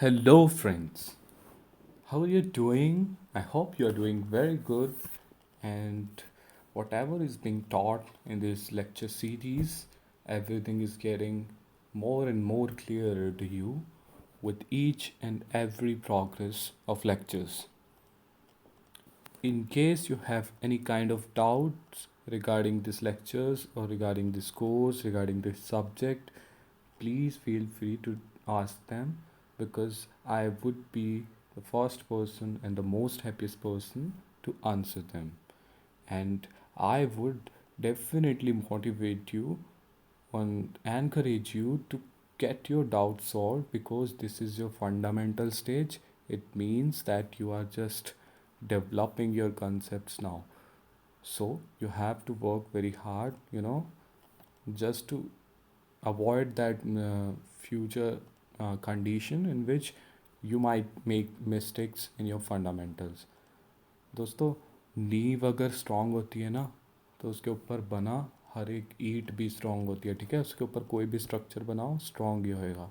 Hello, friends. How are you doing? I hope you are doing very good. And whatever is being taught in this lecture series, everything is getting more and more clearer to you with each and every progress of lectures. In case you have any kind of doubts regarding these lectures or regarding this course, regarding this subject, please feel free to ask them because I would be the first person and the most happiest person to answer them. And I would definitely motivate you and encourage you to get your doubts solved because this is your fundamental stage. It means that you are just developing your concepts now. So you have to work very hard, just to avoid that future condition in which you might make mistakes in your fundamentals. दोस्तों, नींव अगर strong होती है ना तो उसके ऊपर बना हर एक ईंट भी स्ट्रांग होती है. ठीक है, उसके ऊपर कोई भी स्ट्रक्चर बनाओ स्ट्रांग ही होएगा.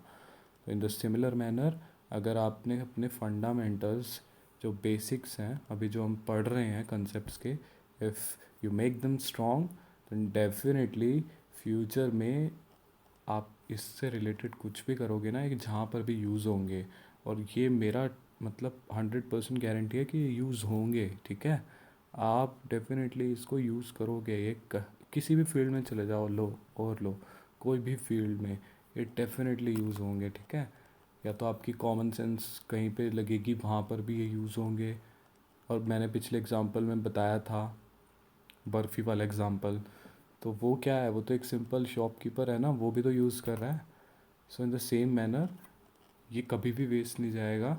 तो इन द सिमिलर मैनर, अगर आपने अपने फंडामेंटल्स जो बेसिक्स हैं अभी जो हम पढ़ रहे हैं कंसेप्ट्स के, if you make them strong then definitely future में आप इससे रिलेटेड कुछ भी करोगे ना, एक जहाँ पर भी यूज़ होंगे. और ये मेरा मतलब 100% गारंटी है कि ये यूज़ होंगे. ठीक है, आप डेफिनेटली इसको यूज़ करोगे. ये किसी भी फील्ड में चले जाओ, लो कोई भी फील्ड में ये डेफिनेटली यूज़ होंगे. ठीक है, या तो आपकी कॉमन सेंस कहीं पे लगेगी वहाँ पर भी ये यूज़ होंगे. और मैंने पिछले एग्जांपल में बताया था, बर्फ़ी वाला एग्जांपल, तो वो क्या है, वो तो एक सिंपल शॉपकीपर है ना, वो भी तो यूज़ कर रहा है. सो इन द सेम मैनर ये कभी भी वेस्ट नहीं जाएगा.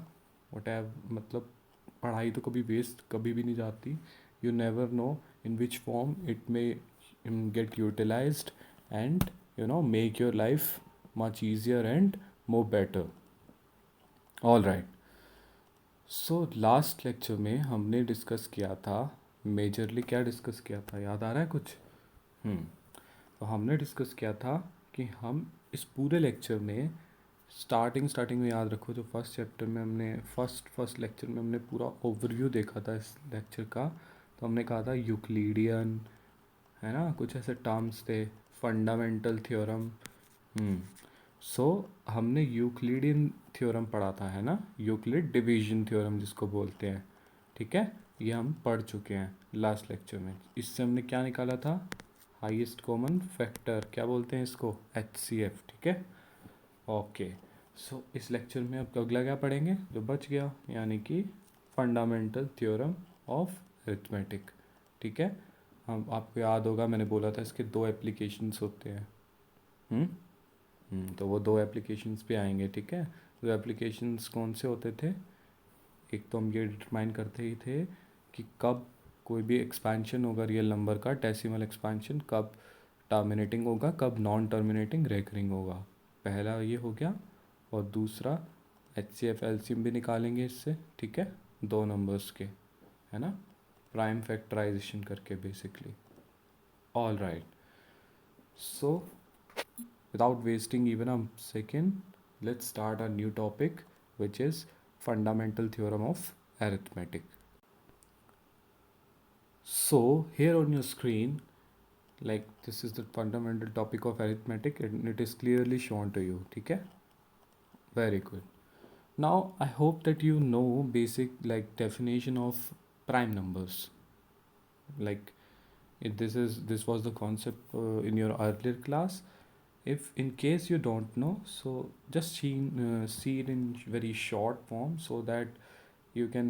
वट मतलब पढ़ाई तो कभी वेस्ट कभी भी नहीं जाती. You never know in which form it may get utilized and make your life much easier and more better. All right. So last lecture में हमने डिस्कस किया था, मेजरली क्या डिस्कस किया था, याद आ रहा है कुछ? तो हमने डिस्कस किया था कि हम इस पूरे लेक्चर में स्टार्टिंग में याद रखो, जो फर्स्ट चैप्टर में हमने फर्स्ट लेक्चर में हमने पूरा ओवरव्यू देखा था इस लेक्चर का. तो हमने कहा था यूक्लिडियन, है ना, कुछ ऐसे टर्म्स थे, फंडामेंटल थ्योरम. सो हमने यूक्लिडियन थ्योरम पढ़ा था, है ना, यूक्लिड डिवीजन थ्योरम जिसको बोलते हैं. ठीक है, ये हम पढ़ चुके हैं लास्ट लेक्चर में. इससे हमने क्या निकाला था, हाईएस्ट कॉमन फैक्टर, क्या बोलते हैं इसको, HCF. ठीक है, ओके. सो इस लेक्चर में अब अगला क्या पढ़ेंगे जो बच गया, यानी कि फंडामेंटल थ्योरम ऑफ अरिथमेटिक. ठीक है, हम आपको याद होगा मैंने बोला था इसके दो एप्लीकेशंस होते हैं. तो वो दो एप्लीकेशंस पे आएंगे. ठीक है, दो एप्लीकेशंस कौन से होते थे, एक तो हम ये डिटरमाइन करते ही थे कि कब कोई भी एक्सपेंशन होगा रियल नंबर का, डेसिमल एक्सपेंशन, कब टर्मिनेटिंग होगा, कब नॉन टर्मिनेटिंग रेकरिंग होगा. पहला ये हो गया. और दूसरा HCF एलसीएम भी निकालेंगे इससे. ठीक है, दो नंबर्स के, है ना, प्राइम फैक्टराइजेशन करके basically. All right. So without wasting even a second, let's start a new topic, which is fundamental theorem of arithmetic. So here on your screen, like this is the fundamental topic of arithmetic and it is clearly shown to you. Okay, very good. Now I hope that you know basic like definition of prime numbers. Like this was the concept in your earlier class. If in case you don't know, so just see it in very short form so that you can,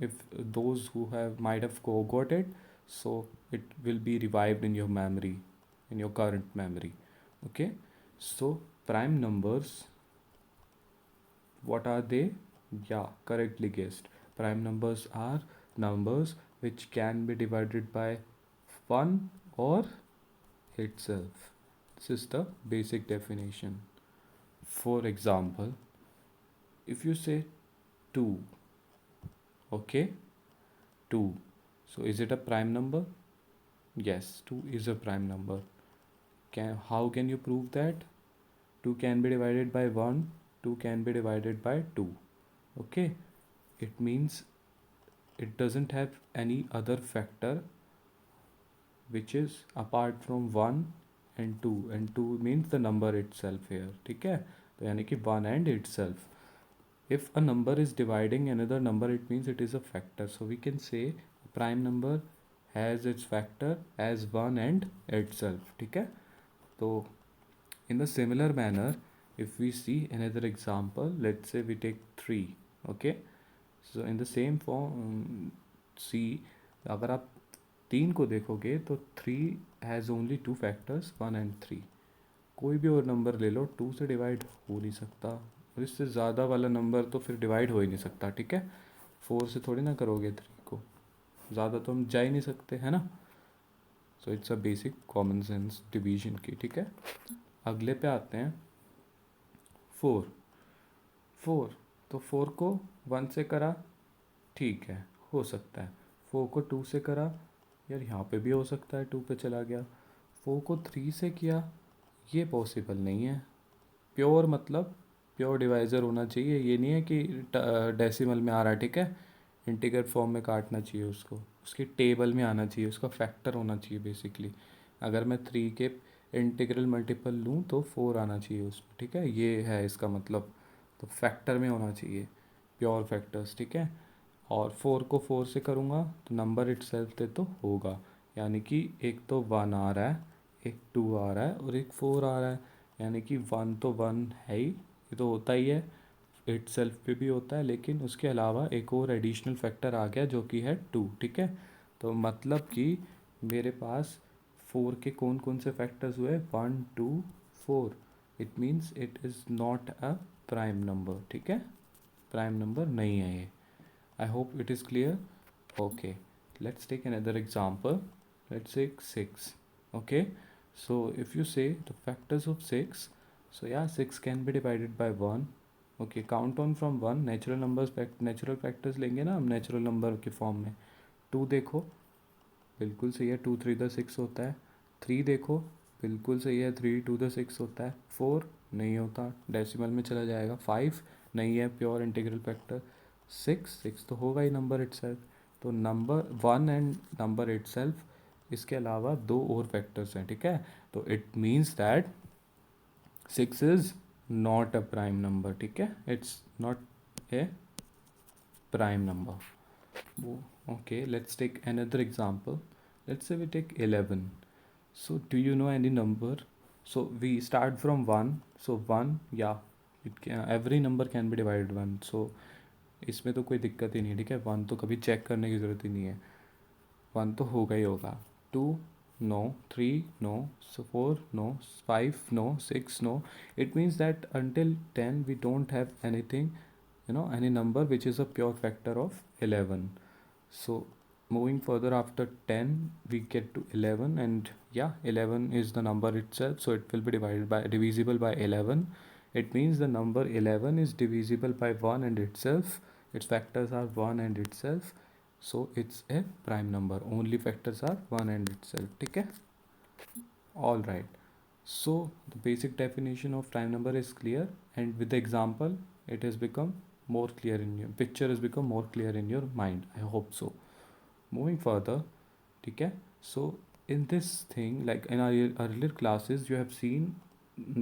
if those who have might have got it, so it will be revived in your memory, in your current memory. Okay, so prime numbers, what are they? Yeah, correctly guessed. Prime numbers are numbers which can be divided by 1 or itself. This is the basic definition. For example, if you say 2, okay, 2. So is it a prime number? Yes, 2 is a prime number. How can you prove that? 2 can be divided by 1. 2 can be divided by 2. Okay, it means it doesn't have any other factor which is apart from 1 and 2, and 2 means the number itself here. ठीक है, तो यानी कि 1 and itself. If a number is dividing another number, it means it is a factor. So we can say a prime number has its factor as 1 and itself. ठीक है, तो in the similar manner, if we see another example, let's say we take 3. Okay, so in the same form, see, अगर आप 3 को देखोगे तो 3 has only 2 factors, 1 and 3. कोई भी और नंबर ले लो, 2 से डिवाइड हो नहीं सकता, और इससे ज़्यादा वाला नंबर तो फिर डिवाइड हो ही नहीं सकता. ठीक है, 4 से थोड़ी ना करोगे 3 को, ज़्यादा तो हम जा ही नहीं सकते, है ना. So it's a basic common sense division की. ठीक है, अगले पे आते हैं 4. 4, तो 4 को 1 से करा, ठीक है, हो सकता है. 4 को 2 से करा, यार यहाँ पे भी हो सकता है, 2 पे चला गया. 4 को 3 से किया, ये पॉसिबल नहीं है. प्योर मतलब प्योर डिवाइज़र होना चाहिए, ये नहीं है कि डेसिमल में आ रहा है. ठीक है, इंटीग्रल फॉर्म में काटना चाहिए उसको, उसकी टेबल में आना चाहिए, उसका फैक्टर होना चाहिए बेसिकली. अगर मैं 3 के इंटीग्रल मल्टीपल लूँ तो 4 आना चाहिए उसमें. ठीक है, ये है इसका मतलब. तो फैक्टर में होना चाहिए, प्योर फैक्टर्स. ठीक है, और 4 को 4 से करूँगा तो नंबर इटसेल्फ दे तो होगा, यानी कि एक तो 1 आ रहा है, एक 2 आ रहा है और एक 4 आ रहा है, यानी कि 1 तो 1 है ही, ये तो होता ही है, इटसेल्फ पे भी होता है, लेकिन उसके अलावा एक और एडिशनल फैक्टर आ गया जो कि है 2. ठीक है, तो मतलब कि मेरे पास 4 के कौन कौन से फैक्टर्स हुए, 1 2 4. It means it is not a prime number. ठीक है, प्राइम नंबर नहीं है ये. I hope it is clear. Okay, let's take another example. Let's take 6. Okay, so if you say the factors of 6, so yeah, 6 can be divided by 1. Okay, count on from 1. Natural numbers, natural factors लेंगे ना हम natural number के form में. 2 देखो, बिल्कुल सही है, 2 3 the 6 होता है. 3 देखो, बिल्कुल सही है, 3 2 the 6 होता है. 4 नहीं होता, डेसिमल में चला जाएगा. 5 नहीं है, प्योर इंटीग्रल फैक्टर. 6 तो होगा ही नंबर इटसेल्फ. तो नंबर 1 एंड नंबर इटसेल्फ, इसके अलावा 2 और फैक्टर्स हैं. ठीक है, तो it means that 6 is not a prime number. ठीक है, it's not a prime number. Okay, let's take another example. Let's say we take 11. So do you know any number? So we start from 1. So 1, yeah, every number can be divided 1. So इसमें तो कोई दिक्कत ही नहीं है. ठीक है, 1 तो कभी चेक करने की ज़रूरत ही नहीं है, 1 तो होगा ही होगा. 2 no, 3 no, 4 no, 5 no, 6 no. It means that until 10 we don't have anything, any number which is a pure factor of 11. So moving further after 10 we get to 11, and yeah, 11 is the number itself, so it will be divisible by 11. It means the number 11 is divisible by 1 and itself. Its factors are 1 and itself, so it's a prime number. Only factors are 1 and itself. ठीक है, all right. So the basic definition of prime number is clear, and with the example it has become more clear in your picture, has become more clear in your mind, I hope so. Moving further, ठीक है, so in this thing, like in our earlier classes you have seen,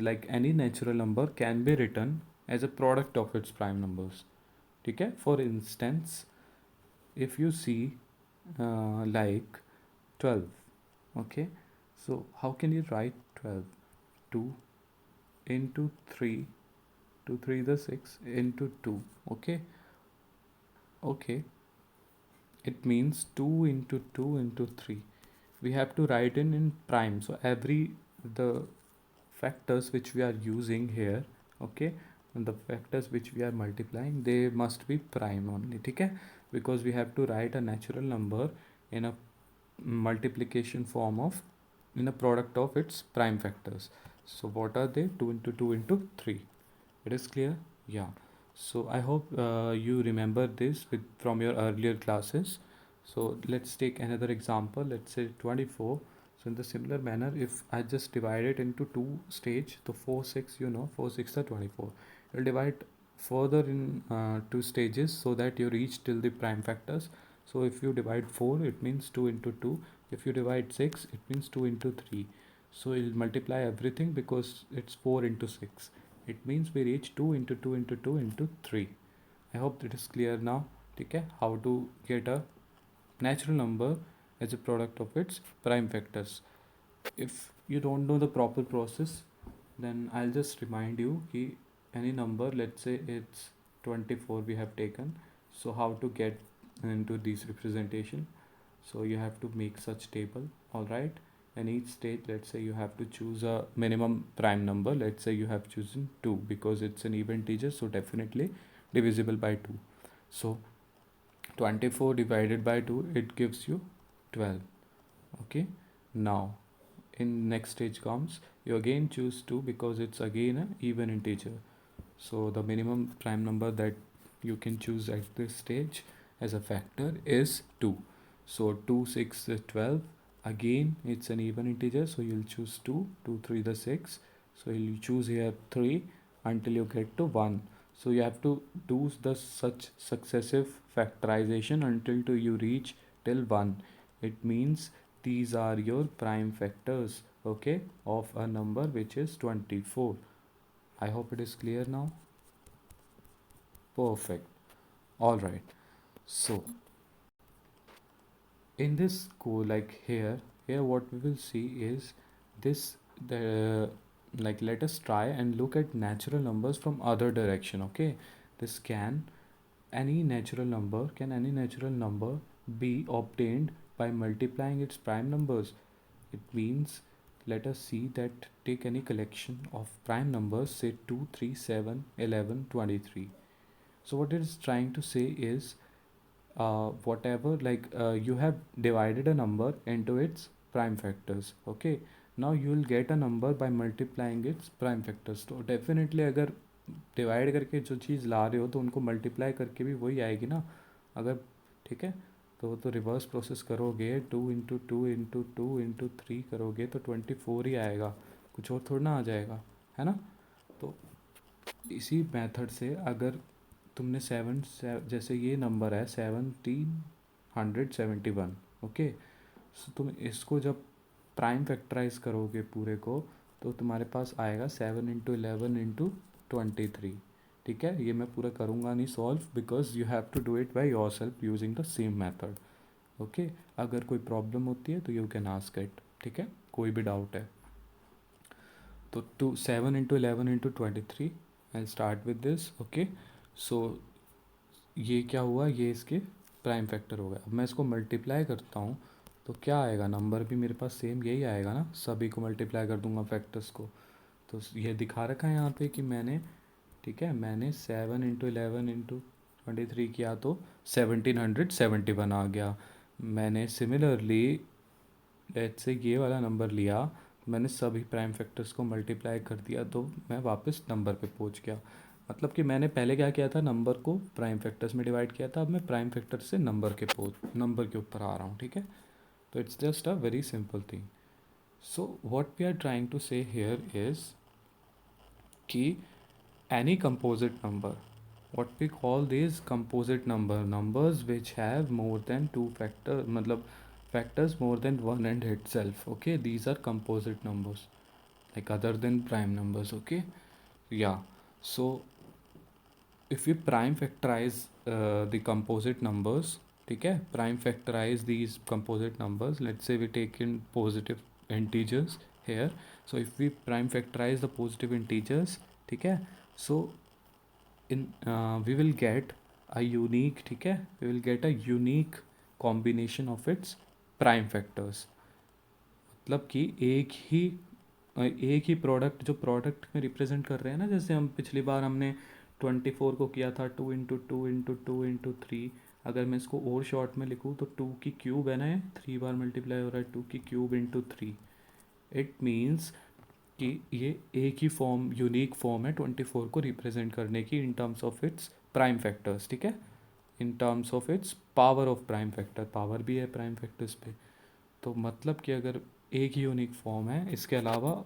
like any natural number can be written as a product of its prime numbers. ठीक है, for instance, if you see like 12. Okay, so how can you write 12? 2 into 3, 2 3 the 6 into 2. Okay, okay, it means 2 into 2 into 3. We have to write in prime. So every the factors which we are using here, okay, and the factors which we are multiplying, they must be prime only. ठीक है, because we have to write a natural number in a multiplication form of, in a product of its prime factors. So what are they? 2 into 2 into 3. It is clear? Yeah. So I hope you remember this from your earlier classes. So let's take another example. Let's say 24. So in the similar manner, if I just divide it into two stage, so 4 6, 4 6 are 24. you'll divide further in two stages so that you reach till the prime factors. So if you divide 4, it means 2 into 2. If you divide 6, it means 2 into 3. So you'll multiply everything because it's 4 into 6. It means we reach 2 into 2 into 2 into 3. I hope that is clear now. Okay, how to get a natural number as a product of its prime factors. If you don't know the proper process, then I'll just remind you कि any number, let's say it's 24 we have taken. So how to get into this representation? So you have to make such table, all right? And each stage, let's say you have to choose a minimum prime number. Let's say you have chosen 2 because it's an even integer, so definitely divisible by 2. So 24 divided by 2, it gives you 12. Okay, now in next stage comes, you again choose 2 because it's again an even integer. So the minimum prime number that you can choose at this stage as a factor is 2. So 2 6 is 12. Again it's an even integer, so you'll choose 2. 2 3 the 6. So you'll choose here 3 until you get to 1. So you have to do the such successive factorization until to you reach till 1. It means these are your prime factors, okay, of a number which is 24. I hope it is clear now. Perfect. All right. So in this code, like here what we will see is this, the like let us try and look at natural numbers from other direction. Okay, this can any natural number be obtained by multiplying its prime numbers? It means, let us see that, take any collection of prime numbers, say 2 3 7 11 23. So what it is trying to say is, whatever, like you have divided a number into its prime factors. Okay, now you will get a number by multiplying its prime factors. तो definitely अगर divide करके जो चीज़ ला रहे हो तो उनको multiply करके भी वही आएगी ना, अगर, ठीक है, तो रिवर्स प्रोसेस करोगे, 2 इंटू 2 इंटू 2 इंटू 3 करोगे तो 24 ही आएगा, कुछ और थोड़ा ना आ जाएगा, है ना? तो इसी मेथड से अगर तुमने जैसे ये नंबर है 1771, ओके, सो तुम इसको जब प्राइम फैक्टराइज करोगे पूरे को, तो तुम्हारे पास आएगा 7 इंटू 11 इंटू 23। ठीक है, ये मैं पूरा करूँगा नहीं solve, because you have to do it by yourself using the same method. Okay, अगर कोई प्रॉब्लम होती है तो यू कैन आस्क इट, ठीक है, कोई भी डाउट है तो 7 into 11 into 23, I start with this. Okay, so ये क्या हुआ, ये इसके प्राइम फैक्टर हो गया। अब मैं इसको मल्टीप्लाई करता हूँ तो क्या आएगा, नंबर भी मेरे पास सेम यही आएगा ना, सभी को मल्टीप्लाई कर दूंगा फैक्टर्स को। तो ये दिखा रखा है यहाँ पे कि मैंने, ठीक है, मैंने 7 इंटू 11 इंटू 23 किया तो 1771 आ गया। मैंने सिमिलरली लेट्स से ये वाला नंबर लिया, मैंने सभी प्राइम फैक्टर्स को मल्टीप्लाई कर दिया तो मैं वापस नंबर पे पहुंच गया। मतलब कि मैंने पहले क्या किया था, नंबर को प्राइम फैक्टर्स में डिवाइड किया था, अब मैं प्राइम फैक्टर से नंबर के ऊपर आ रहा हूँ, ठीक है। तो it's just a very simple thing. So what we are trying to say here is कि any composite number, what we call these composite numbers which have more than two factor, मतलब factors more than one and itself, okay, these are composite numbers, like other than prime numbers, okay, yeah. So if we prime factorize the composite numbers, ठीक है, prime factorize these composite numbers, let's say we take in positive integers here, so if we prime factorize the positive integers, ठीक है, so in we will get a unique, ठीक है, we will get a unique combination of its prime factors। मतलब कि एक ही product, जो product में represent कर रहे हैं ना, जैसे हम पिछली बार हमने 24 को किया था 2 इंटू 2 इंटू 2 इंटू 3, अगर मैं इसको और शॉर्ट में लिखूँ तो 2 की क्यूब है ना, 3 बार मल्टीप्लाई हो रहा है, 2 की क्यूब इंटू 3। इट मीन्स कि ये एक ही फॉर्म, यूनिक फॉर्म है 24 को रिप्रेजेंट करने की इन terms of its prime factors, ठीक है, इन terms of its power of prime factor, power भी है प्राइम फैक्टर्स पे। तो मतलब कि अगर एक ही यूनिक फॉर्म है, इसके अलावा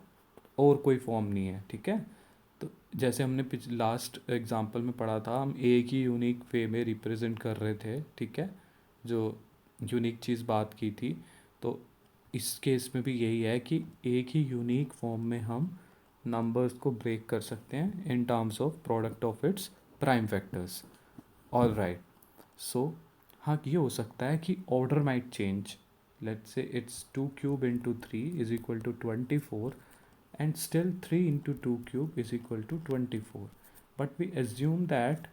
और कोई फॉर्म नहीं है, ठीक है, तो जैसे हमने लास्ट एग्जांपल में पढ़ा था, हम एक ही यूनिक वे में रिप्रेजेंट कर रहे थे, ठीक है, जो यूनिक चीज़ बात की थी। तो इस केस में भी यही है कि एक ही यूनिक फॉर्म में हम नंबर्स को ब्रेक कर सकते हैं in terms of product of its prime factors. All right, so हाँ, ये हो सकता है कि order might change. Let's say it's 2 cube into 3 is equal to 24, and still 3 into 2 cube is equal to 24, but we assume that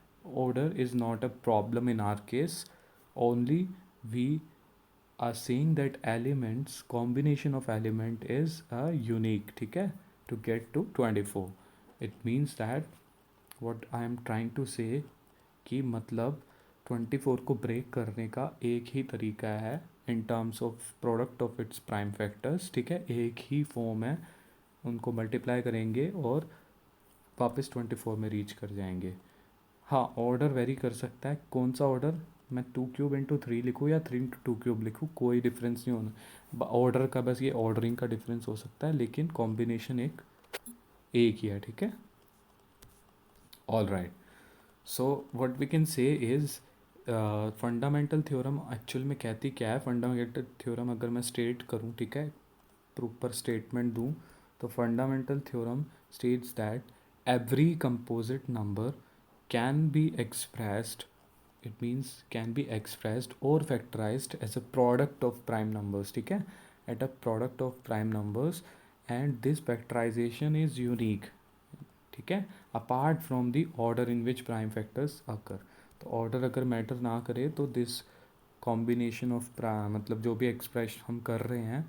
order is not a problem in our case. Only we are saying that elements, combination of element is a unique, ठीक है, to get to 24. It means that what I am trying to say कि मतलब 24 को break करने का एक ही तरीका है इन terms of product of its prime factors, ठीक है, एक ही फॉर्म है, उनको मल्टीप्लाई करेंगे और वापस 24 में रीच कर जाएंगे। हाँ, ऑर्डर वेरी कर सकता है। कौन सा ऑर्डर, मैं 2 क्यूब इंटू 3 लिखूँ या 3 इंटू 2 क्यूब लिखूँ, कोई डिफरेंस नहीं होना ऑर्डर का, बस ये ऑर्डरिंग का डिफरेंस हो सकता है, लेकिन कॉम्बिनेशन एक ही है, ठीक है। All right, so what we can say is fundamental theorem actual में कहती क्या है। फंडामेंटल थ्योरम अगर मैं स्टेट करूँ, ठीक है, प्रॉपर स्टेटमेंट दूँ, तो fundamental theorem states that every composite number can be expressed, it means can be expressed or factorized as a product of prime numbers, ठीक है, at a product of prime numbers, and this factorization is unique, ठीक है, apart from the order in which prime factors occur. तो order अगर matter ना करे तो this combination of मतलब जो भी एक्सप्रेस हम कर रहे हैं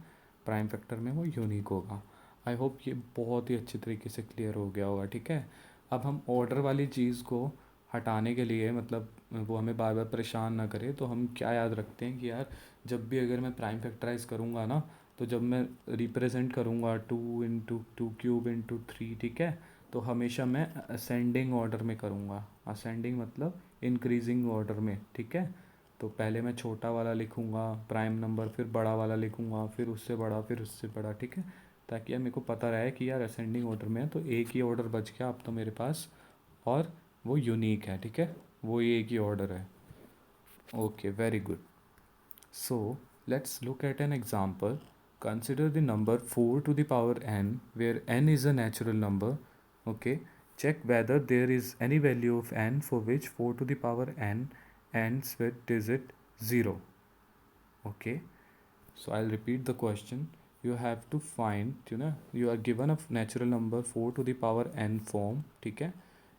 प्राइम फैक्टर में वो यूनिक होगा। आई होप ये बहुत ही अच्छे तरीके से क्लियर हो गया होगा, ठीक है। अब हम ऑर्डर वाली चीज़ को हटाने के लिए, मतलब वो हमें बार बार परेशान ना करे, तो हम क्या याद रखते हैं कि यार जब भी अगर मैं प्राइम फैक्टराइज करूँगा ना, तो जब मैं रिप्रेजेंट करूँगा 2 इंटू 2 क्यूब इंटू 3, ठीक है, तो हमेशा मैं असेंडिंग ऑर्डर में करूँगा। असेंडिंग मतलब इंक्रीजिंग ऑर्डर में, ठीक है। तो पहले मैं छोटा वाला लिखूँगा प्राइम नंबर, फिर बड़ा वाला लिखूँगा, फिर उससे बड़ा, फिर उससे बड़ा, ठीक है, ताकि यार मेरे को पता रहे कि यार असेंडिंग ऑर्डर में है, तो एक ही ऑर्डर बच गया अब तो मेरे पास, और वो यूनिक है, ठीक है, वो एक ही ऑर्डर है। Okay, very good. So let's look at an example. Consider the number 4 to the power n, where n is a natural number. Okay, check whether there is any value of n for which 4 to the power n ends with digit 0. Okay, so I'll repeat the question. You have to find, you are given a natural number 4 to the power n form, ठीक है,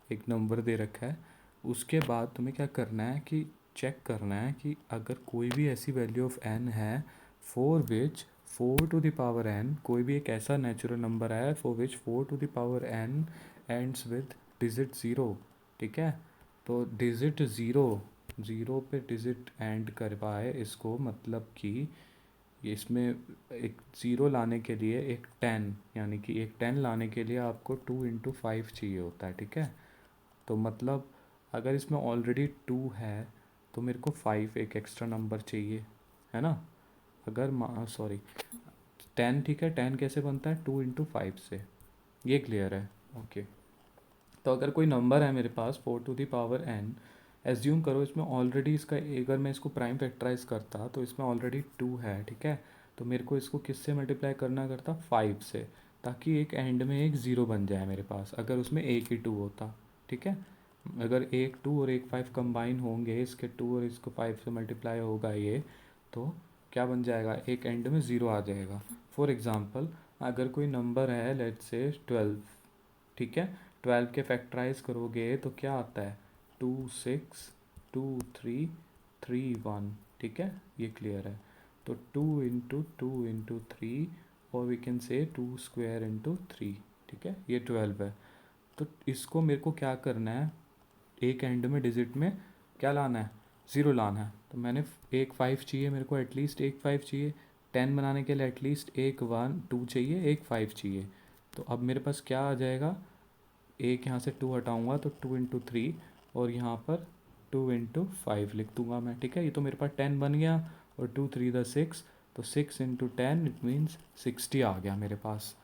एक number दे रखा है। उसके बाद तुम्हें क्या करना है कि चेक करना है कि अगर कोई भी ऐसी वैल्यू ऑफ n है for which 4 to the power n, कोई भी एक ऐसा नेचुरल नंबर है for which 4 to the power n ends with digit 0, ठीक है। तो डिजिट ज़ीरो पे डिजिट एंड करवाए इसको, मतलब कि इसमें एक ज़ीरो लाने के लिए एक 10, यानी कि एक 10 लाने के लिए आपको 2 इंटू 5 चाहिए होता है, ठीक है। तो मतलब अगर इसमें ऑलरेडी 2 है तो मेरे को 5 एक एक्स्ट्रा नंबर चाहिए, है ना। अगर सॉरी 10, ठीक है, 10 कैसे बनता है, 2 इंटू 5 से, ये क्लियर है। ओके, तो अगर कोई नंबर है मेरे पास 4 to the power n, assume करो इसमें ऑलरेडी इसका, अगर मैं इसको प्राइम फैक्टराइज करता तो इसमें ऑलरेडी 2 है, ठीक है, तो मेरे को इसको किससे मल्टीप्लाई करना करता, 5 से, ताकि एक एंड में एक ज़ीरो बन जाए मेरे पास, अगर उसमें एक ही 2 होता, ठीक है। अगर एक 2 और एक 5 कंबाइन होंगे, इसके 2 और इसको 5 से मल्टीप्लाई होगा ये, तो क्या बन जाएगा, एक एंड में ज़ीरो आ जाएगा। फॉर एग्ज़ाम्पल अगर कोई नंबर है लेट्स से 12, ठीक है, 12 के फैक्टराइज करोगे तो क्या आता है, 2 6 2 3 3 1, ठीक है, ये क्लियर है। तो 2 इंटू 3 और वी कैन से 2 स्क्वायर इंटू 3, ठीक है, ये 12 है। तो इसको मेरे को क्या करना है, एक एंड में डिजिट में क्या लाना है, ज़ीरो लाना है। तो मैंने एक 5 चाहिए मेरे को, एटलीस्ट एक 5 चाहिए, 10 बनाने के लिए एटलीस्ट एक 1 2 चाहिए, एक 5 चाहिए। तो अब मेरे पास क्या आ जाएगा, एक यहाँ से 2 हटाऊँगा तो 2 इंटू 3, और यहाँ पर 2 इंटू 5 लिख दूँगा मैं, ठीक है। ये तो मेरे पास 10 बन गया, और 2 3 द 6, तो 6 इंटू 10 इट मीन्स 60 आ गया मेरे पास।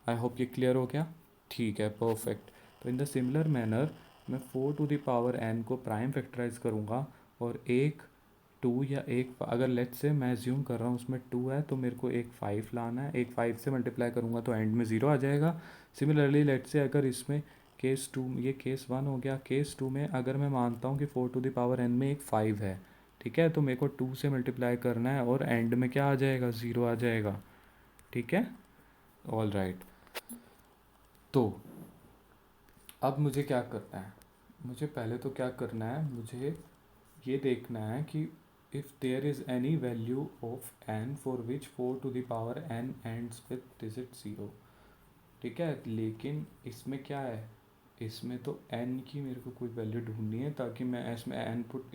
आई होप ये क्लियर हो गया, ठीक है, परफेक्ट। तो इन द सिमिलर मैनर मैं 4n को प्राइम फैक्टराइज करूँगा और एक 2 या एक अगर लेट्स से मैं एज्यूम कर रहा हूँ उसमें 2 है तो मेरे को एक 5 लाना है, एक 5 से मल्टीप्लाई करूँगा तो एंड में 0 आ जाएगा। सिमिलरली लेट्स से अगर इसमें केस 2, ये केस 1 हो गया, केस 2 में अगर मैं मानता हूँ कि 4n में एक 5 है, ठीक है, तो मेरे को 2 से मल्टीप्लाई करना है और एंड में क्या आ जाएगा, 0 आ जाएगा। ठीक है, ऑल राइट। तो अब मुझे क्या करना है, मुझे पहले तो क्या करना है, मुझे ये देखना है कि if there is any value of n for which 4n ends with digit 0। ठीक है, लेकिन इसमें क्या है, इसमें तो n की मेरे को कोई वैल्यू ढूंढनी है ताकि मैं इसमें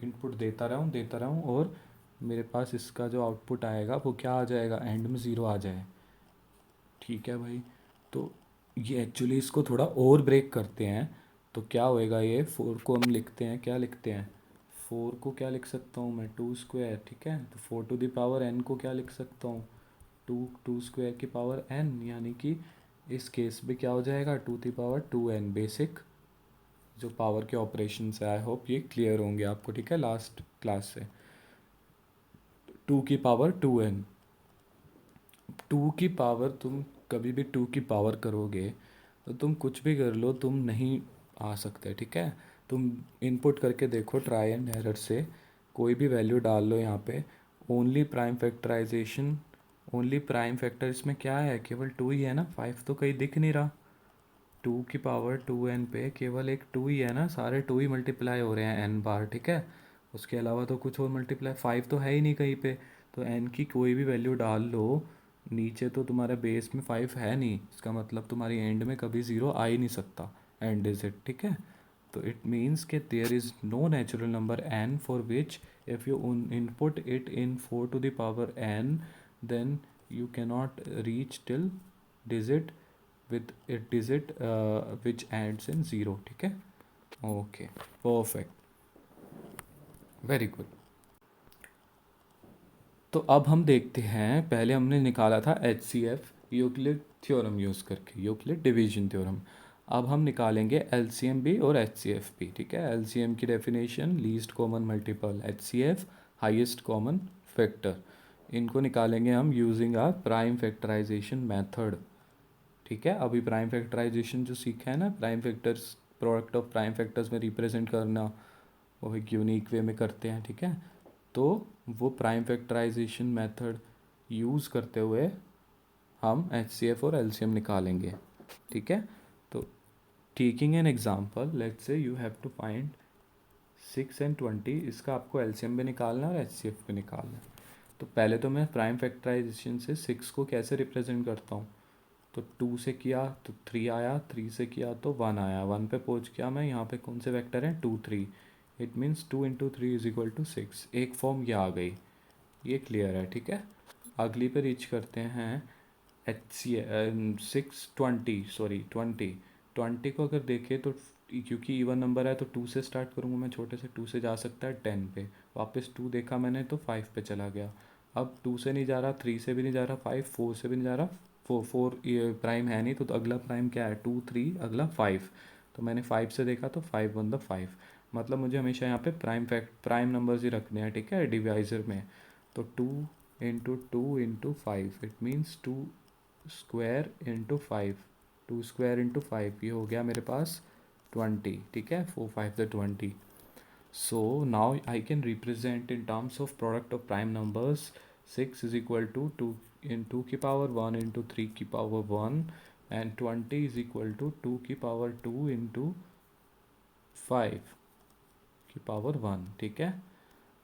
इनपुट देता रहूँ और मेरे पास इसका जो आउटपुट आएगा वो क्या आ जाएगा, एंड में 0 आ जाए। ठीक है भाई, तो ये एक्चुअली इसको थोड़ा और ब्रेक करते हैं। तो क्या होएगा, ये 4 को हम लिखते हैं, क्या लिखते हैं, 4 को क्या लिख सकता हूँ मैं, 2 स्क्वायर। ठीक है, तो 4n को क्या लिख सकता हूँ, 2 स्क्वायर की पावर n, यानी कि इस केस में क्या हो जाएगा, 2n बेसिक जो पावर के ऑपरेशन है। आई होप ये क्लियर होंगे आपको। ठीक है, लास्ट क्लास से 2n, 2 की पावर, तुम कभी भी 2 की पावर करोगे तो तुम कुछ भी कर लो, तुम नहीं आ सकते। ठीक है, तुम इनपुट करके देखो, ट्राई एंड एरर से कोई भी वैल्यू डाल लो यहाँ पे। Only prime factorization, only prime factor इसमें क्या है, केवल 2 ही है ना, 5 तो कहीं दिख नहीं रहा। 2 की पावर 2n पे केवल एक 2 ही है ना, सारे 2 ही मल्टीप्लाई हो रहे हैं n बार। ठीक है, उसके अलावा तो कुछ और मल्टीप्लाई 5 तो है ही नहीं कहीं पे। तो n की कोई भी वैल्यू डाल लो, नीचे तो तुम्हारे बेस में 5 है नहीं, इसका मतलब तुम्हारी एंड में कभी 0 आ ही नहीं सकता, एंड इज इट। ठीक है, तो इट मीन्स कि there is no natural number n for which if you input it in 4n then you cannot reach till digit with a digit which ends in 0। ठीक है, okay, perfect, very good. तो अब हम देखते हैं, पहले हमने निकाला था HCF यूक्लिड थ्योरम यूज़ करके, यूक्लिड डिवीजन थ्योरम। अब हम निकालेंगे LCM भी और HCF भी। ठीक है, LCM की definition least common multiple, HCF highest common factor. इनको निकालेंगे हम यूजिंग आ प्राइम फैक्टराइजेशन मेथड। ठीक है, अभी प्राइम फैक्टराइजेशन जो सीखा है ना, prime factors, product of prime factors में रिप्रेजेंट करना, वो एक यूनिक वे में करते हैं। ठीक है, तो वो प्राइम फैक्टराइजेशन मेथड यूज़ करते हुए हम HCF और LCM निकालेंगे। ठीक है, तो taking an example, let's say you have to find 6 and 20, इसका आपको LCM भी निकालना है और HCF भी निकालना है। तो पहले तो मैं प्राइम फैक्टराइजेशन से 6 को कैसे रिप्रेजेंट करता हूँ, तो 2 से किया तो 3 आया, 3 से किया तो 1 आया, 1 पे पहुंच गया मैं। यहाँ पे कौन से वेक्टर हैं, 2 3, it means 2 into 3 is equal to 6। एक फॉर्म ये आ गई, ये क्लियर है। ठीक है, अगली पे रीच करते हैं एच सी 620, सॉरी 20 को अगर देखें तो क्योंकि इवन नंबर है तो 2 से स्टार्ट करूँगा मैं, छोटे से 2 से जा सकता है 10 पे, वापस 2 देखा मैंने तो 5 पे चला गया। अब 2 से नहीं जा रहा, 3 से भी नहीं जा रहा, 5 4 से भी नहीं जा रहा, 4 ये प्राइम है नहीं, तो अगला प्राइम क्या है, 2 3, अगला 5। तो मैंने 5 से देखा तो 5 1 द 5, मतलब मुझे हमेशा यहाँ पे प्राइम नंबर्स ही रखने हैं। ठीक है, डिवाइज़र में तो 2 into 5, it means 2 square into 5, 2 square into 5, ये हो गया मेरे पास 20। ठीक है, 4 5 the 20। So now I can represent in terms of product of prime numbers, 6 is equal to 2 in 2 की power 1 into 3 की power 1 and 20 is equal to 2 की power 2 into 5 की power 1। ठीक है,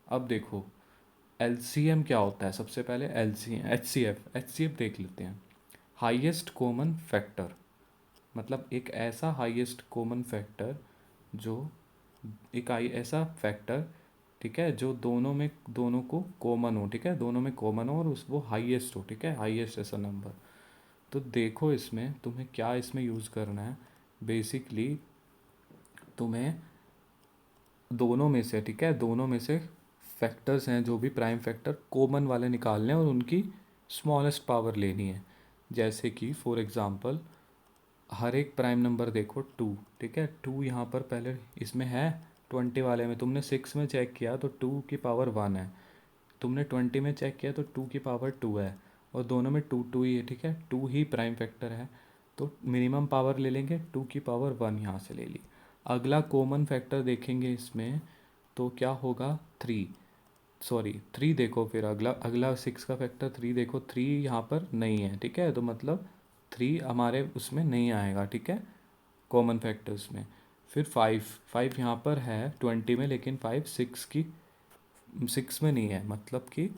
अब देखो LCM क्या होता है, सबसे पहले LCM HCF देख लेते हैं। हाईएस्ट कॉमन फैक्टर, मतलब एक ऐसा हाईएस्ट कॉमन फैक्टर जो एक आई ऐसा फैक्टर, ठीक है, जो दोनों को कॉमन हो। ठीक है, दोनों में कॉमन हो और उस वो हाईएस्ट हो। ठीक है, हाईएस्ट ऐसा नंबर। तो देखो इसमें तुम्हें क्या इसमें यूज़ करना है, बेसिकली तुम्हें दोनों में से, ठीक है, दोनों में से फैक्टर्स हैं जो भी प्राइम फैक्टर कॉमन वाले निकालने हैं और उनकी स्मॉलेस्ट पावर लेनी है। जैसे कि फॉर एग्ज़ाम्पल हर एक प्राइम नंबर देखो टू, ठीक है। टू यहाँ पर पहले इसमें है, 20 वाले में तुमने 6 में चेक किया तो 2 की पावर 1 है, तुमने 20 में चेक किया तो 2 की पावर 2 है, और दोनों में टू टू ही है, ठीक है। टू ही प्राइम फैक्टर है, तो मिनिमम पावर ले लेंगे, 2 की पावर 1 यहाँ से ले ली। अगला कॉमन फैक्टर देखेंगे इसमें, तो क्या होगा, 3, सॉरी 3 देखो, फिर अगला अगला 6 का फैक्टर 3 देखो, 3 यहाँ पर नहीं है, ठीक है, तो मतलब 3 हमारे उसमें नहीं आएगा, ठीक है, कॉमन फैक्टर्स में। फिर 5, 5 यहाँ पर है 20 में, लेकिन 5 6 में नहीं है, मतलब कि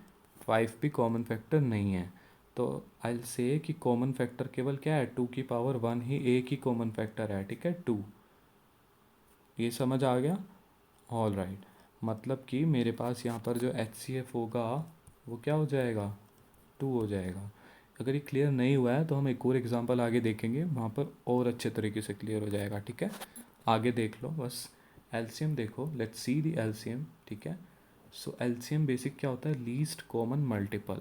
5 भी कॉमन फैक्टर नहीं है। तो आई से कि कॉमन फैक्टर केवल क्या है, 2 की पावर 1 ही एक ही कॉमन फैक्टर है, ठीक है, 2। ये समझ आ गया, ऑल राइट। मतलब कि मेरे पास यहाँ पर जो एच सी एफ होगा वो क्या हो जाएगा, 2 हो जाएगा। अगर ये क्लियर नहीं हुआ है तो हम एक और एग्जांपल आगे देखेंगे, वहाँ पर और अच्छे तरीके से क्लियर हो जाएगा, ठीक है। आगे देख लो बस, एलसीएम देखो, लेट्स सी दी एलसीएम, ठीक है। सो एलसीएम बेसिक क्या होता है, लीस्ट कॉमन मल्टीपल।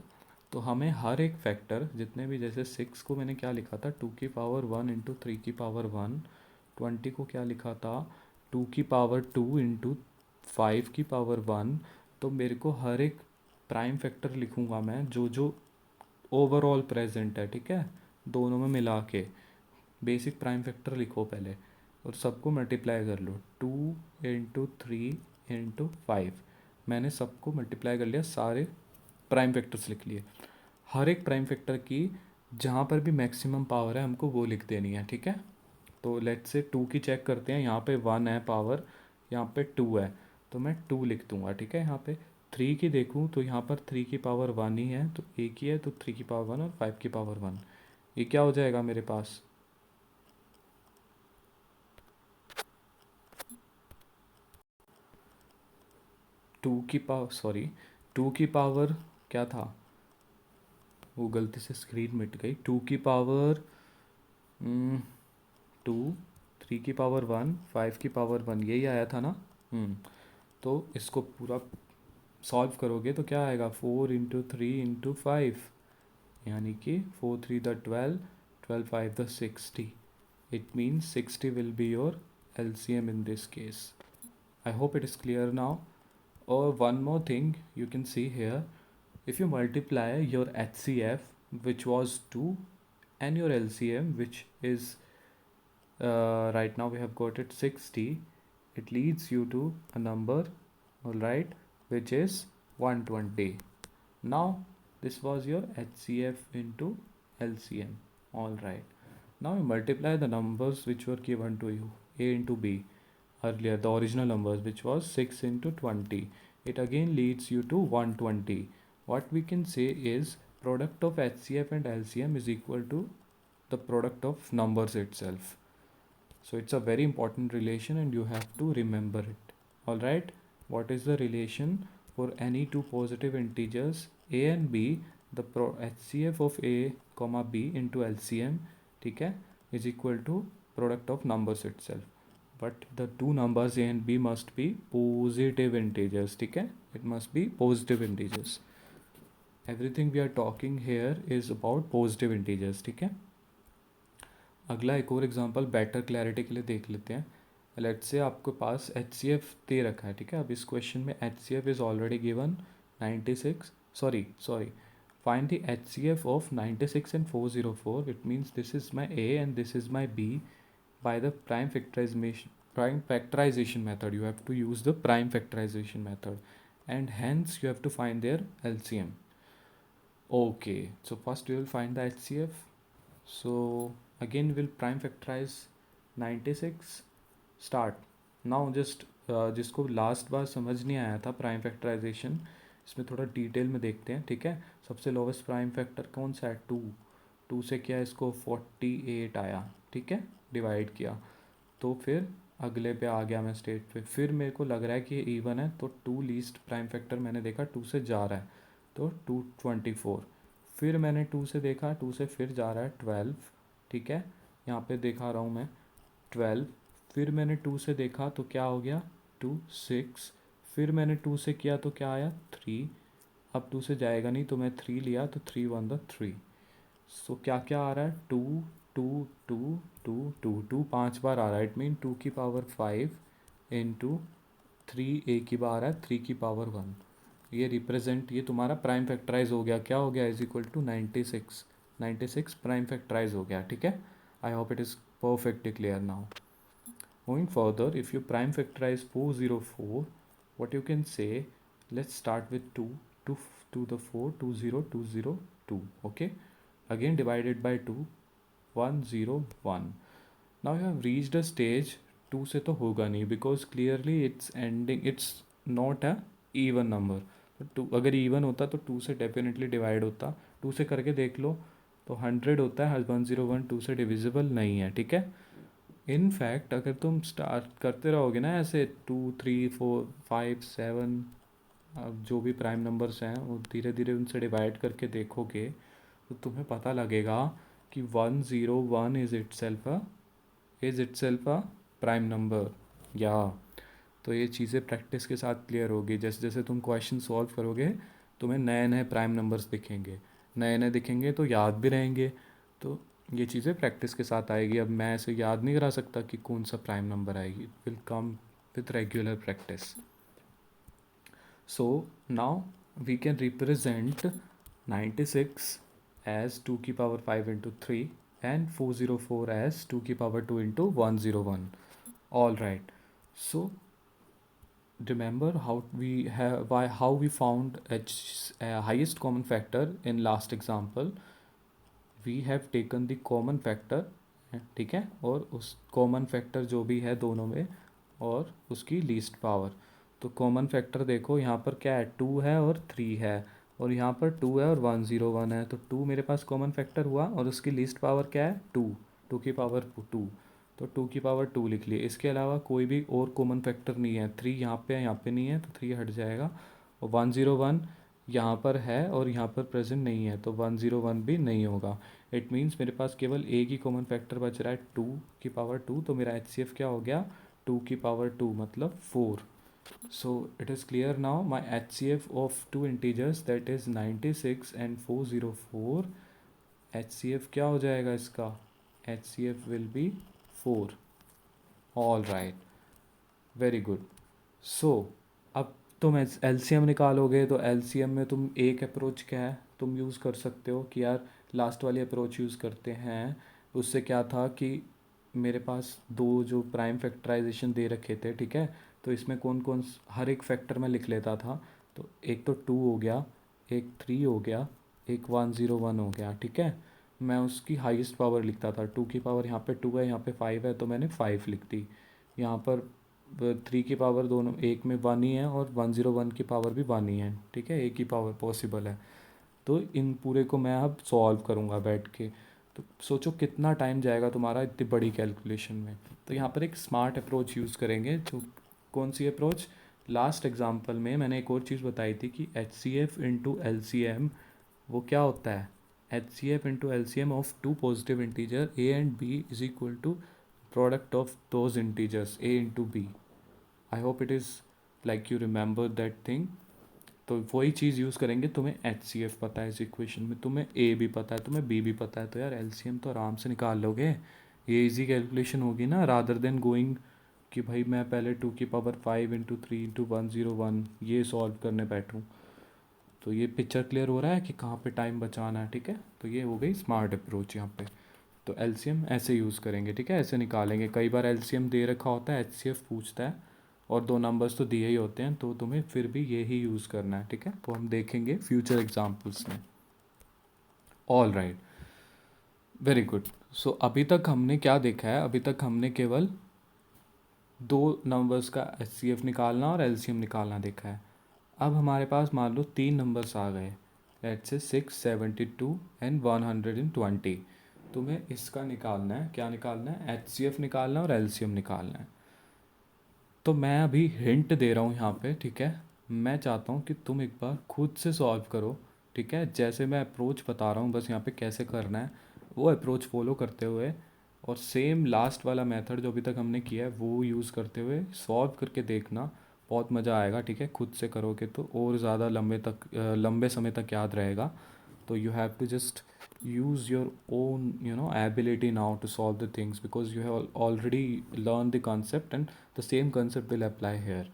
तो हमें हर एक फैक्टर जितने भी, जैसे 6 को मैंने क्या लिखा था, 2 की पावर 1 इंटू 3 की पावर 1, 20 को क्या लिखा था, 2 की पावर 2 इंटू 5 की पावर 1। तो मेरे को हर एक प्राइम फैक्टर लिखूंगा मैं जो जो ओवरऑल प्रेजेंट है, ठीक है, दोनों में मिला के बेसिक प्राइम फैक्टर लिखो पहले, और सबको मल्टीप्लाई कर लो, 2 इंटू 3 इंटू 5। मैंने सबको मल्टीप्लाई कर लिया, सारे प्राइम फैक्टर्स लिख लिए। हर एक प्राइम फैक्टर की जहाँ पर भी मैक्सिमम पावर है हमको वो लिख देनी है, ठीक है। तो लेट्स से 2 की चेक करते हैं, यहाँ पे 1 है पावर, यहाँ पे 2 है, तो मैं 2 लिख दूंगा, ठीक है। यहाँ पे 3 की देखूँ तो यहाँ पर 3 की पावर 1 ही है, तो एक ही है, तो 3 की पावर 1 और 5 की पावर 1, ये क्या हो जाएगा मेरे पास, 2 की पावर, सॉरी 2 की पावर क्या था, वो गलती से स्क्रीन मिट गई, 2 की पावर 2, 3 की पावर 1, 5 की पावर 1, यही आया था ना। तो इसको पूरा सॉल्व करोगे तो क्या आएगा, 4 इंटू 3 इंटू 5, यानी कि 4 3 the 12, 12 5 the 60। It means 60 will be your LCM in this case. I hope it is clear now. Or one more thing you can see here, if you multiply your HCF, which was 2, and your LCM, which is right now we have got it 60, it leads you to a number, all right, which is 120. Now this was your HCF into LCM, all right. Now you multiply the numbers which were given to you, A into B, earlier the original numbers, which was 6 into 20. It again leads you to 120. What we can say is product of HCF and LCM is equal to the product of numbers itself. So it's a very important relation and you have to remember it. Alright, what is the relation for any two positive integers a and b? The HCF of a comma b into LCM, ठीक है, is equal to product of numbers itself. But the two numbers a and b must be positive integers, ठीक है, it must be positive integers. Everything we are talking here is about positive integers, ठीक है। अगला एक और example better clarity के लिए देख लेते हैं। लेट्स से आपके पास एच सी एफ दे रखा है, ठीक है। अब इस क्वेश्चन में H C F is already given 96, sorry find the H C F of 96 and 404। It means this is my A and this is my B by the prime factorization method. You have to use the prime factorization method, and hence you have to find their LCM. Okay, so first we will find the HCF. So again we'll prime factorize 96, start. Now just जिसको last बार समझ नहीं आया था prime factorisation, इसमें थोड़ा detail में देखते हैं, ठीक है। सबसे लोवेस्ट प्राइम फैक्टर कौन सा है, 2, 2 से किया इसको 48 आया, ठीक है, डिवाइड किया, तो फिर अगले पे आ गया मैं स्टेज पे, फिर मेरे को लग रहा है कि ये इवन है, तो 2 लीस्ट प्राइम फैक्टर मैंने देखा 2 से जा रहा है, तो 224। फिर मैंने 2 से देखा, 2 से फिर जा रहा है 12, ठीक है, यहाँ पे दिखा रहा हूँ मैं 12। फिर मैंने 2 से देखा तो क्या हो गया, 2 6। फिर मैंने 2 से किया तो क्या आया, 3। अब 2 से जाएगा नहीं तो मैं 3 लिया, तो 3 1 द 3। सो क्या क्या आ रहा है, 2 2 2 टू 5 बार आ रहा है, इट मीन 2⁵ इंटू 3 है 3⁵ ये रिप्रेजेंट, ये तुम्हारा प्राइम फैक्टराइज हो गया, क्या हो गया, is equal to 96 prime factorize हो गया, ठीक है. I hope it is perfectly clear now. Moving further, if you prime factorize 404, what you can say, let's start with 2 to the 4 20202, okay, again divided by 2 101. Now you have reached a stage, 2 से तो होगा नहीं because clearly it's not a even number. तो 2 अगर even होता तो 2 से definitely divide होता, 2 से करके देख लो तो 100 होता है, 101 2 से डिविजिबल नहीं है, ठीक है. इन फैक्ट अगर तुम स्टार्ट करते रहोगे ना ऐसे 2 3 4 5 7, अब जो भी प्राइम नंबर्स हैं वो धीरे धीरे उनसे डिवाइड करके देखोगे तो तुम्हें पता लगेगा कि 101 is itself a prime number. या तो ये चीज़ें प्रैक्टिस के साथ क्लियर होगी. जैसे जैसे तुम क्वेश्चन सॉल्व करोगे तुम्हें नए नए प्राइम नंबर्स दिखेंगे, नए नए दिखेंगे तो याद भी रहेंगे. तो ये चीज़ें प्रैक्टिस के साथ आएगी. अब मैं ऐसे याद नहीं करा सकता कि कौन सा प्राइम नंबर आएगी, it will come with regular practice. So now we can represent 96 as 2⁵ into 3 and 404 as 2⁵2 into 101. All right. So remember how we found highest common factor in last example. We have taken the common factor, ठीक है, और उस common factor जो भी है दोनों में और उसकी लीस्ट पावर. तो कॉमन फैक्टर देखो यहाँ पर क्या है, 2 है और 3 है, और यहाँ पर 2 है और 101 है. तो 2 मेरे पास कॉमन फैक्टर हुआ और उसकी लीस्ट पावर क्या है, 2 की पावर 2. तो 2 की पावर 2 लिख लिए. इसके अलावा कोई भी और कॉमन फैक्टर नहीं है. 3 यहाँ पे है, यहाँ पे नहीं है, तो 3 हट जाएगा. और 101 यहाँ पर है और यहाँ पर प्रेजेंट नहीं है, तो 101 भी नहीं होगा. इट मीन्स मेरे पास केवल एक ही कॉमन फैक्टर बच रहा है, 2 की पावर 2. तो मेरा HCF क्या हो गया, 2 की पावर 2 मतलब 4. So it is clear now, my HCF of two integers, that is 96 and 404, HCF क्या हो जाएगा इसका, HCF will be 4. All right, very good. So अब तुम LCM निकालोगे तो LCM में तुम एक अप्रोच क्या है तुम यूज़ कर सकते हो कि यार लास्ट वाली अप्रोच यूज़ करते हैं. उससे क्या था कि मेरे पास दो जो प्राइम फैक्टराइजेशन दे रखे थे, ठीक है, तो इसमें कौन कौन हर एक फैक्टर में लिख लेता था. तो एक तो 2 हो गया, एक 3 हो गया, एक 101 हो गया, ठीक है. मैं उसकी हाईएस्ट पावर लिखता था. 2 की पावर यहाँ पे 2 है, यहाँ पे 5 है, तो मैंने 5 लिख दी. यहाँ पर 3 की पावर दोनों एक में 1 ही है और 101 की पावर भी 1 ही है, ठीक है, एक ही पावर पॉसिबल है. तो इन पूरे को मैं अब सॉल्व करूँगा बैठ के. तो सोचो कितना टाइम जाएगा तुम्हारा इतनी बड़ी कैलकुलेशन में. तो यहाँ पर एक स्मार्ट अप्रोच यूज़ करेंगे. जो कौन सी अप्रोच, लास्ट एग्जांपल में मैंने एक और चीज़ बताई थी कि HCF इंटू LCM वो क्या होता है, HCF into LCM of two positive integer A and B is equal to product of those integers A into B. I hope it is like you remember that thing. तो वही चीज़ use करेंगे. तुम्हें HCF पता है इस equation में, तुम्हें A भी पता है, तुम्हें B भी पता है, तो यार LCM तो आराम से निकाल लोगे. ये इजी कैलकुलेशन होगी ना, रादर देन गोइंग कि भाई मैं पहले 2 की पावर 5 इंटू 3 इंटू 101 ये सॉल्व करने बैठूँ. तो ये पिक्चर क्लियर हो रहा है कि कहाँ पे टाइम बचाना है, ठीक है. तो ये हो गई स्मार्ट अप्रोच यहाँ पे. तो LCM ऐसे यूज़ करेंगे, ठीक है, ऐसे निकालेंगे. कई बार LCM दे रखा होता है, HCF पूछता है और दो नंबर्स तो दिए ही होते हैं, तो तुम्हें फिर भी ये ही यूज़ करना है, ठीक है. वो हम देखेंगे फ्यूचर एग्जाम्पल्स में. All right, very good. So अभी तक हमने क्या देखा है, अभी तक हमने केवल दो नंबर्स का HCF निकालना और LCM निकालना देखा है. अब हमारे पास मान लो 3 नंबर्स आ गए, लेट्स से 672 एंड 120. तुम्हें इसका निकालना है, क्या निकालना है, HCF निकालना और LCM निकालना है. तो मैं अभी हिंट दे रहा हूँ यहाँ पे, ठीक है. मैं चाहता हूँ कि तुम एक बार खुद से सॉल्व करो, ठीक है. जैसे मैं अप्रोच बता रहा हूँ बस यहाँ पे कैसे करना है वो अप्रोच फॉलो करते हुए, और सेम लास्ट वाला मेथड जो अभी तक हमने किया है वो यूज़ करते हुए सॉल्व करके देखना. बहुत मज़ा आएगा, ठीक है. खुद से करोगे तो और ज़्यादा लंबे समय तक याद रहेगा. तो you have to just use your own ability now to solve the things, because you have already learned the concept, and the same concept will apply here.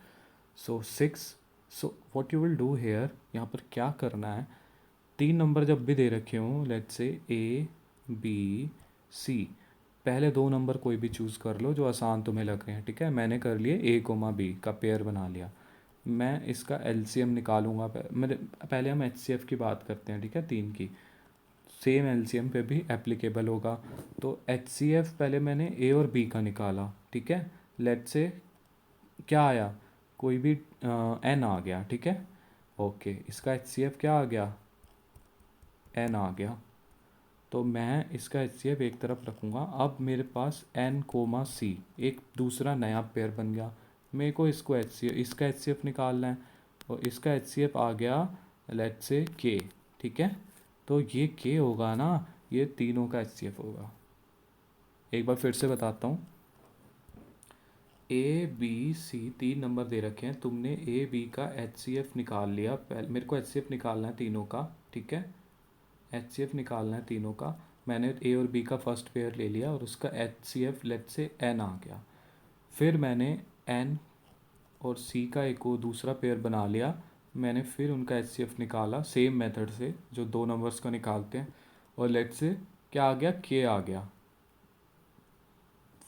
So 6, so what you will do here, यहाँ पर क्या करना है, 3 number जब भी दे रखे हों, let's say A B C, पहले 2 नंबर कोई भी चूज़ कर लो जो आसान तुम्हें लग रहे हैं, ठीक है। मैंने कर लिए A, B का पेयर बना लिया। मैं इसका एलसीएम निकालूंगा, मेरे पहले हम एचसीएफ की बात करते हैं, ठीक है, 3 की। सेम एलसीएम पे भी एप्लीकेबल होगा। तो एचसीएफ पहले मैंने ए और बी का निकाला, ठीक है। लेट्स से क्या आया, कोई भी एन आ गया, ठीक है। ओके, इसका एचसीएफ क्या आ गया, एन आ गया। तो मैं इसका एचसीएफ एक तरफ रखूँगा। अब मेरे पास N, C एक दूसरा नया पेयर बन गया। मेरे को इसका एचसीएफ निकालना है, और इसका एचसीएफ आ गया लेट्स से K, ठीक है। तो ये K होगा ना, ये तीनों का एचसीएफ होगा। एक बार फिर से बताता हूँ, A B C 3 नंबर दे रखे हैं, तुमने A B का एचसीएफ निकाल लिया। पहले मेरे को एचसीएफ निकालना है तीनों का, ठीक है। एचसीएफ निकालना है तीनों का। मैंने ए और बी का फर्स्ट पेयर ले लिया और उसका एचसीएफ लेट्स से एन आ गया। फिर मैंने एन और सी का एक और दूसरा पेयर बना लिया। मैंने फिर उनका एचसीएफ निकाला सेम मेथड से जो 2 नंबर्स का निकालते हैं, और लेट्स से क्या आ गया, के आ गया।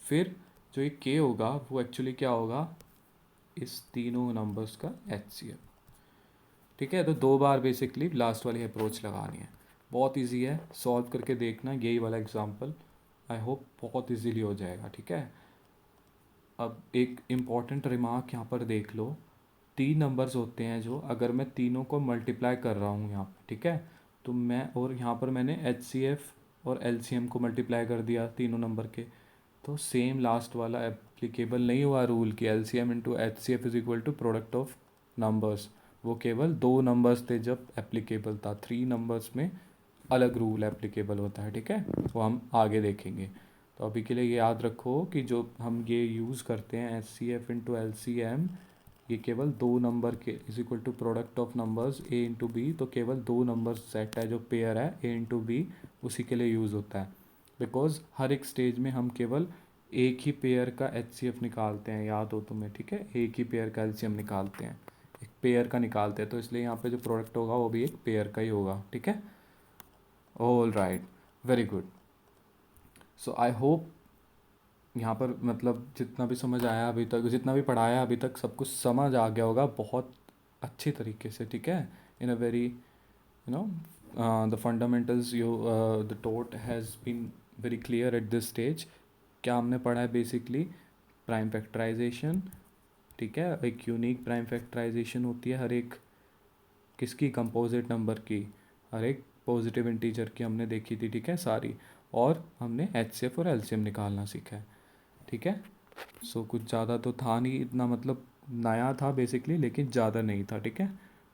फिर जो ये के होगा वो एक्चुअली क्या होगा, इस तीनों नंबर्स का एचसीएफ, ठीक है। तो 2 बार बेसिकली लास्ट वाली अप्रोच लगानी है। बहुत इजी है, सॉल्व करके देखना यही वाला एग्जांपल, आई होप बहुत इजीली हो जाएगा, ठीक है। अब एक इम्पॉर्टेंट रिमार्क यहाँ पर देख लो, 3 नंबर्स होते हैं जो, अगर मैं तीनों को मल्टीप्लाई कर रहा हूँ यहाँ पर, ठीक है, तो मैं, और यहाँ पर मैंने एचसीएफ और एलसीएम को मल्टीप्लाई कर दिया तीनों नंबर के, तो सेम लास्ट वाला एप्लीकेबल नहीं हुआ रूल कि LCM into HCF is equal to product of numbers. वो केवल 2 नंबर्स थे जब एप्लीकेबल था, 3 नंबर्स में अलग रूल एप्लीकेबल होता है, ठीक है। वो हम आगे देखेंगे। तो अभी के लिए ये याद रखो कि जो हम ये यूज़ करते हैं H C F into L C M, ये केवल 2 नंबर के is equal to product of numbers A into B, तो केवल 2 नंबर सेट है जो पेयर है ए इंटू बी, उसी के लिए यूज़ होता है। बिकॉज हर एक स्टेज में हम केवल एक ही पेयर का एच सी एफ निकालते हैं, याद हो तुम्हें, ठीक है। एक ही पेयर का एल सी एम निकालते हैं, एक पेयर का निकालते हैं, तो इसलिए यहाँ पे जो प्रोडक्ट होगा वो भी एक पेयर का ही होगा, ठीक है। All right, very good. So I hope यहाँ पर मतलब जितना भी समझ आया अभी तक, जितना भी पढ़ाया अभी तक, सब कुछ समझ आ गया होगा बहुत अच्छी तरीके से, ठीक है। In a very the fundamentals you the thought has been very clear at this stage. क्या हमने पढ़ा है, बेसिकली प्राइम फैक्टराइजेशन, ठीक है। एक यूनिक प्राइम फैक्टराइजेशन होती है हर एक किसकी, कंपोजिट नंबर की, हर एक पॉजिटिव इंटीजर की हमने देखी थी, ठीक है, सारी। और हमने एचसीएफ और एलसीएम निकालना सीखा है, ठीक है। सो कुछ ज़्यादा तो था नहीं, इतना मतलब नया था बेसिकली, लेकिन ज़्यादा नहीं था, ठीक है।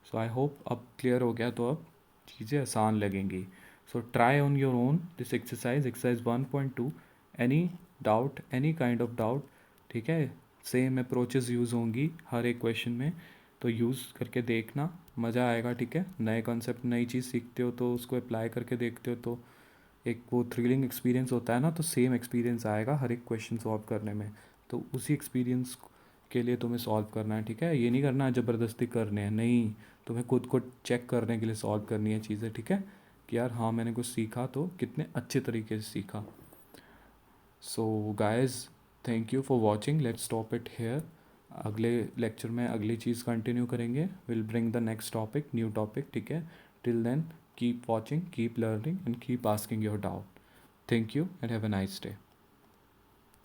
सो आई होप अब क्लियर हो गया, तो अब चीज़ें आसान लगेंगी। So try on your own this exercise 1.2। Any doubt, any kind of doubt, ठीक है, सेम अप्रोचेस यूज़ होंगी हर एक क्वेश्चन में, तो यूज़ करके देखना, मज़ा आएगा, ठीक है। नए कॉन्सेप्ट, नई चीज़ सीखते हो तो उसको अप्लाई करके देखते हो, तो एक वो थ्रिलिंग एक्सपीरियंस होता है ना, तो सेम एक्सपीरियंस आएगा हर एक क्वेश्चन सॉल्व करने में। तो उसी एक्सपीरियंस के लिए तुम्हें सॉल्व करना है, ठीक है। ये नहीं करना है ज़बरदस्ती करने हैं, नहीं, तुम्हें खुद को चेक करने के लिए सॉल्व करनी है चीज़ें, ठीक है, कि यार हाँ मैंने कुछ सीखा तो कितने अच्छे तरीके से सीखा। So guys, thank you for watching, let's stop it here. अगले लेक्चर में अगली चीज़ कंटिन्यू करेंगे, will bring the next topic, new topic, ठीक है। Till then keep watching, keep learning and keep asking your doubt. Thank you and have a nice day.